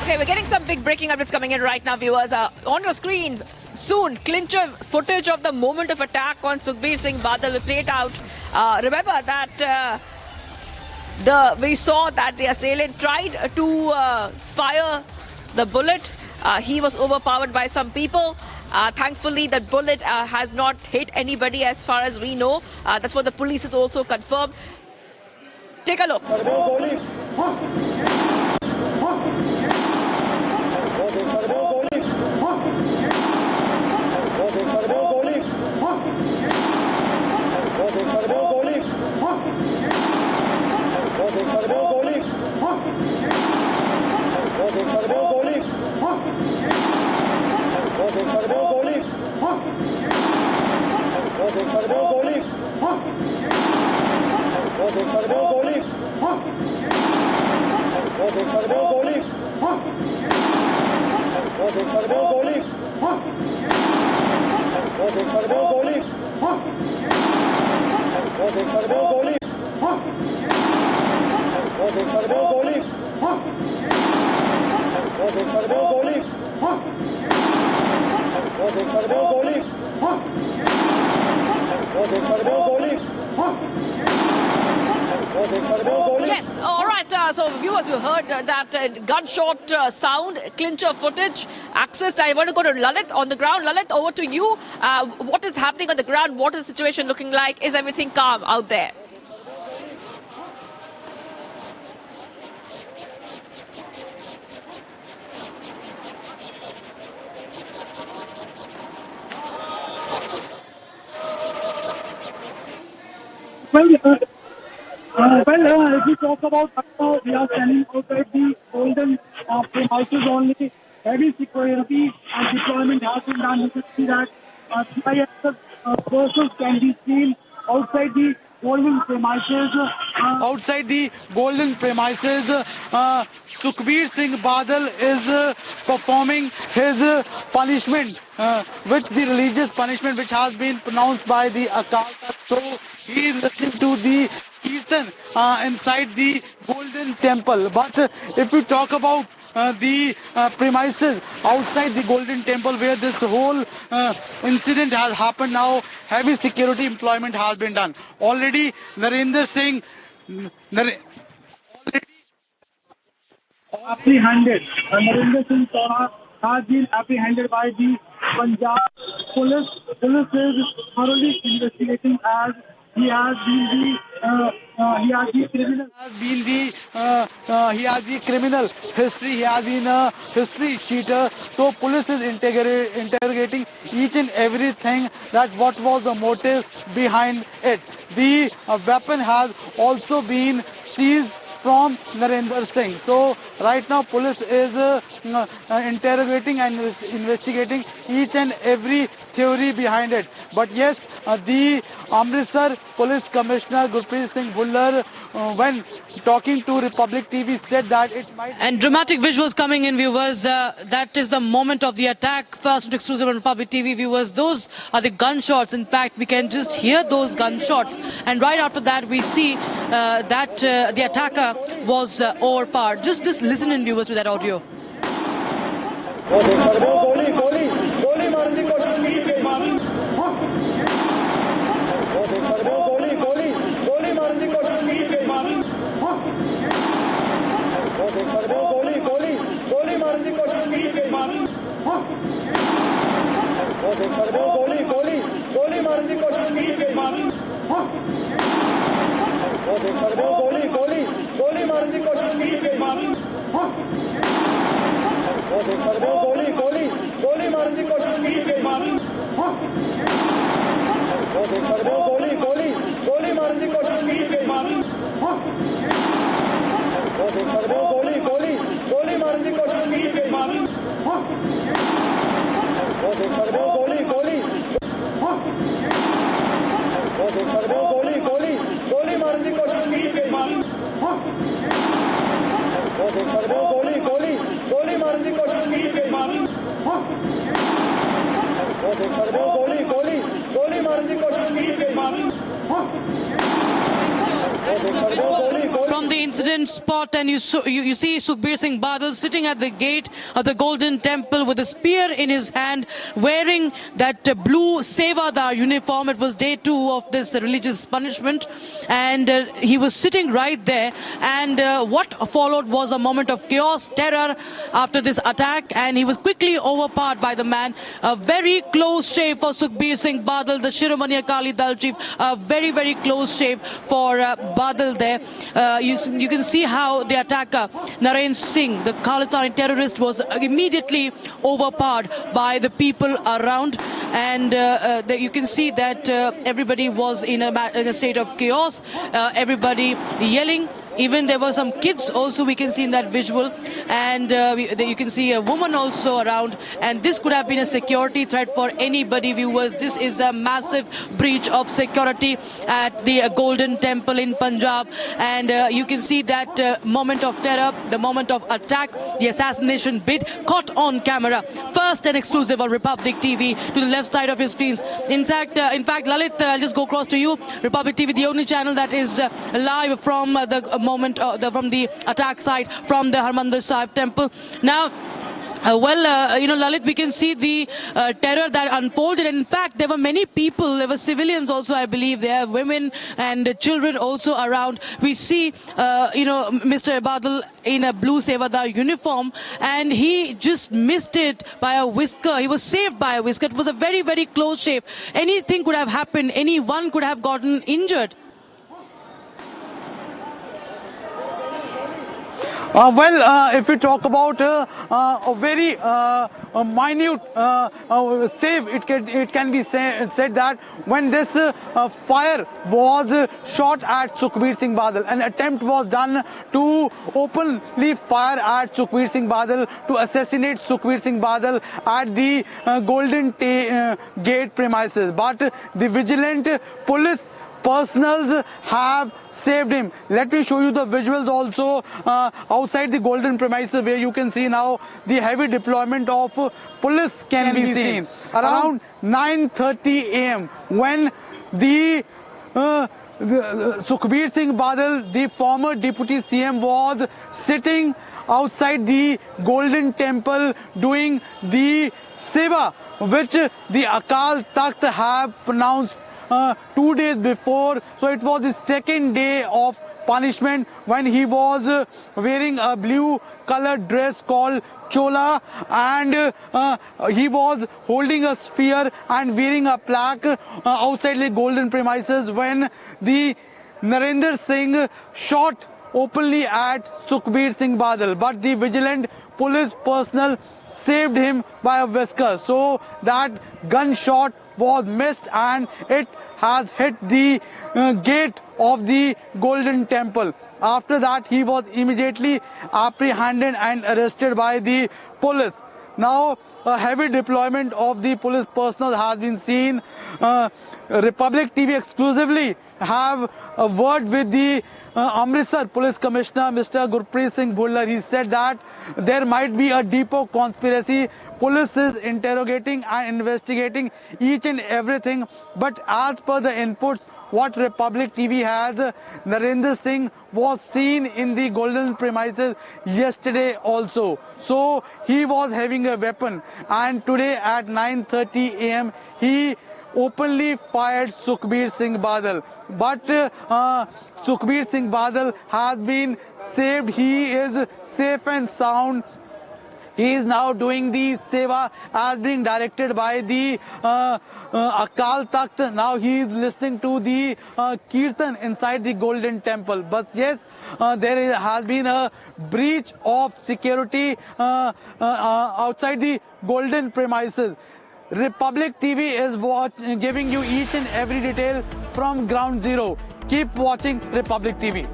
Okay, we're getting some big breaking updates coming in right now, viewers. On your screen, soon, clincher footage of the moment of attack on Sukhbir Singh Badal will play it out. Remember that we saw that the assailant tried to fire the bullet. He was overpowered by some people. Thankfully, the bullet has not hit anybody as far as we know. That's what the police has also confirmed. Take a look. Yes, all right. So viewers, you heard that gunshot sound, clincher footage accessed. I want to go to Lalit on the ground. Lalit, over to you. What is happening on the ground? What is the situation looking like? Is everything calm out there? If we talk about we are standing outside the golden premises only. Heavy security and deployment has been done. You can see that CIS forces can be seen outside the golden premises. Outside the golden premises, Sukhbir Singh Badal is performing his punishment, which the religious punishment which has been pronounced by the Akal Takht. So he is listening to the Kirtan inside the golden temple. But if we talk about the premises outside the golden temple where this whole incident has happened, now heavy security employment has been done. Already Narendra Singh apprehended. Narendra Singh Toha has been apprehended by the Punjab police. Police is thoroughly investigating as he has been the criminal. He has the criminal history. He has been a history cheater. So police is interrogating each and everything, that what was the motive behind it. The weapon has also been seized from Narendra Singh. So right now police is interrogating and investigating each and every theory behind it. But yes, the Amritsar Police Commissioner Gurpreet Singh Bhullar, when talking to Republic TV, said that it might... And dramatic visuals coming in, viewers. That is the moment of the attack. First and exclusive on Republic TV, viewers. Those are the gunshots. In fact, we can just hear those gunshots. And right after that, we see that the attacker was overpowered. Just listen in, viewers, to that audio. from the incident spot, and you see Sukhbir Singh Badal sitting at the gate of the Golden Temple with a spear in his hand, wearing that blue Sevadar uniform. It was day 2 of this religious punishment, and he was sitting right there. And what followed was a moment of chaos, terror after this attack, and he was quickly overpowered by the man. A very close shave for Sukhbir Singh Badal, the Shiromani Akali Dal chief. A very, very close shave for Badal there. You can see how the attacker, Naren Singh, the Khalistani terrorist, was immediately overpowered by the people around. And you can see that everybody was in a state of chaos, everybody yelling. Even there were some kids also we can see in that visual, and you can see a woman also around, and this could have been a security threat for anybody, viewers. This is a massive breach of security at the Golden Temple in Punjab, and you can see that moment of terror, the moment of attack, the assassination bid caught on camera. First and exclusive on Republic TV to the left side of your screens. In fact, Lalit, I'll just go across to you. Republic TV, the only channel that is live from the moment from the attack site from the Harmandir Sahib temple. Now, Lalit, we can see the terror that unfolded. And in fact, there were many people, there were civilians also, I believe. There are women and children also around. We see, Mr. Badal in a blue Sevadar uniform, and he just missed it by a whisker. He was saved by a whisker. It was a very, very close shave. Anything could have happened. Anyone could have gotten injured. If we talk about a very minute save, it can be said that when this fire was shot at Sukhbir Singh Badal, an attempt was done to openly fire at Sukhbir Singh Badal, to assassinate Sukhbir Singh Badal at the Golden Gate premises. But the vigilant police personals have saved him. Let me show you the visuals also outside the Golden premises, where you can see now the heavy deployment of police can be seen. Around 9:30 a.m. when the Sukhbir Singh Badal, the former deputy CM, was sitting outside the Golden Temple doing the seva, which the Akal Takht have pronounced 2 days before. So it was the second day of punishment when he was wearing a blue colored dress called chola, and he was holding a spear and wearing a plaque outside the Golden premises when the Narendra Singh shot openly at Sukhbir Singh Badal. But the vigilant police personnel saved him by a whisker. So that gunshot was missed and it has hit the gate of the Golden Temple. After that, he was immediately apprehended and arrested by the police. Now, a heavy deployment of the police personnel has been seen. Republic TV exclusively have a word with the Amritsar Police Commissioner, Mr. Gurpreet Singh Bhullar. He said that there might be a deeper conspiracy. Police is interrogating and investigating each and everything. But as per the inputs, what Republic TV has, Narendra Singh was seen in the Golden premises yesterday also. So he was having a weapon, and today at 9:30 a.m. he openly fired Sukhbir Singh Badal. But Sukhbir Singh Badal has been saved. He is safe and sound. He is now doing the seva as being directed by the Akal Takht. Now he is listening to the Kirtan inside the Golden Temple. But yes, there has been a breach of security outside the Golden premises. Republic TV is giving you each and every detail from ground zero. Keep watching Republic TV.